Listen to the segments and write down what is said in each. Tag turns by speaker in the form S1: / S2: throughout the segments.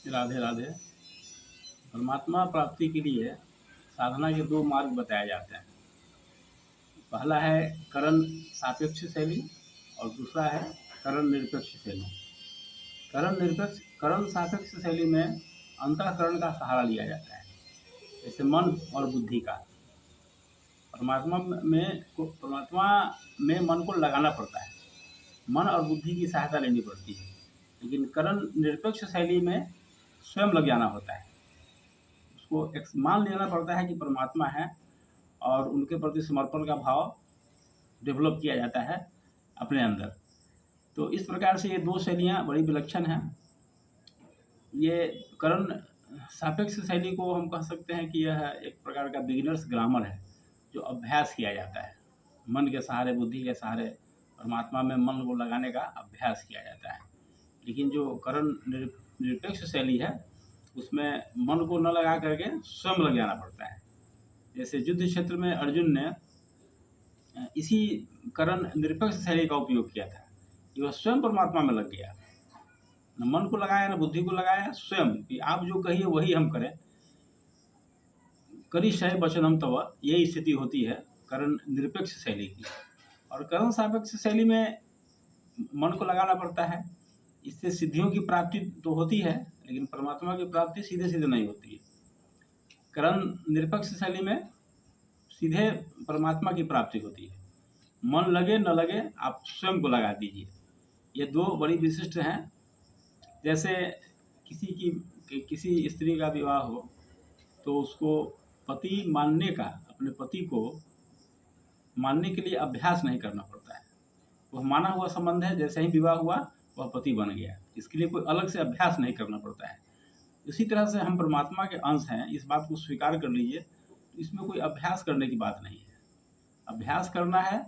S1: राधे राधे। परमात्मा प्राप्ति के लिए साधना के दो मार्ग बताए जाते हैं। पहला है करण सापेक्ष शैली और दूसरा है करण निरपेक्ष शैली। करण सापेक्ष शैली में अंतःकरण का सहारा लिया जाता है, जैसे मन और बुद्धि का। परमात्मा में मन को लगाना पड़ता है, मन और बुद्धि की सहायता लेनी पड़ती है। लेकिन करण निरपेक्ष शैली में स्वयं लग जाना होता है। उसको मान लेना पड़ता है कि परमात्मा है और उनके प्रति समर्पण का भाव डेवलप किया जाता है अपने अंदर। तो इस प्रकार से ये दो शैलियाँ बड़ी विलक्षण हैं। ये करण सापेक्ष शैली को हम कह सकते हैं कि यह एक प्रकार का बिगिनर्स ग्रामर है, जो अभ्यास किया जाता है। मन के सहारे, बुद्धि के सहारे परमात्मा में मन को लगाने का अभ्यास किया जाता है। लेकिन जो करण निरपेक्ष शैली है, उसमें मन को न लगा करके स्वयं लग जाना पड़ता है। जैसे युद्ध क्षेत्र में अर्जुन ने इसी करण निरपेक्ष शैली का उपयोग किया था कि वह स्वयं परमात्मा में लग गया, न मन को लगाया न बुद्धि को लगाया, स्वयं कि आप जो कहिए वही हम करें। करिष्ये वचनम तव, यही स्थिति होती है करण निरपेक्ष शैली की। और करण सापेक्ष शैली में मन को लगाना पड़ता है। इससे सिद्धियों की प्राप्ति तो होती है, लेकिन परमात्मा की प्राप्ति सीधे सीधे नहीं होती है। करण निरपेक्ष शैली में सीधे परमात्मा की प्राप्ति होती है। मन लगे न लगे, आप स्वयं को लगा दीजिए। ये दो बड़ी विशिष्ट हैं। जैसे किसी स्त्री का विवाह हो तो उसको पति मानने का, अपने पति को मानने के लिए अभ्यास नहीं करना पड़ता है। वह माना हुआ संबंध है, जैसे ही विवाह हुआ वह पति बन गया। इसके लिए कोई अलग से अभ्यास नहीं करना पड़ता है। इसी तरह से हम परमात्मा के अंश हैं, इस बात को स्वीकार कर लीजिए। इसमें कोई अभ्यास करने की बात नहीं है। अभ्यास करना है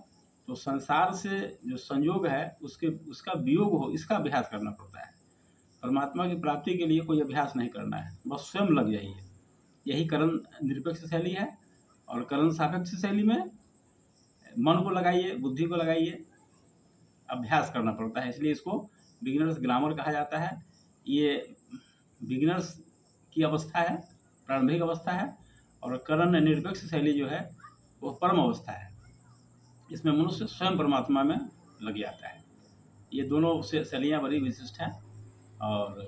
S1: तो संसार से जो संयोग है उसका वियोग हो, इसका अभ्यास करना पड़ता है। परमात्मा की प्राप्ति के लिए कोई अभ्यास नहीं करना है, बस स्वयं लग जाइए। यही करण निरपेक्ष शैली है। और करण सापेक्ष शैली में मन को लगाइए, बुद्धि को लगाइए, अभ्यास करना पड़ता है। इसलिए इसको बिगिनर्स ग्रामर कहा जाता है। ये बिगिनर्स की अवस्था है, प्रारंभिक अवस्था है। और करण निरपेक्ष शैली जो है वो परम अवस्था है। इसमें मनुष्य स्वयं परमात्मा में लग जाता है। ये दोनों शैलियाँ बड़ी विशिष्ट हैं और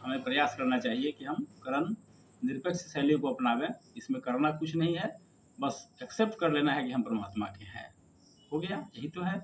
S1: हमें प्रयास करना चाहिए कि हम करण निरपेक्ष शैली को अपनावें। इसमें करना कुछ नहीं है, बस एक्सेप्ट कर लेना है कि हम परमात्मा के हैं। हो गया, यही तो है।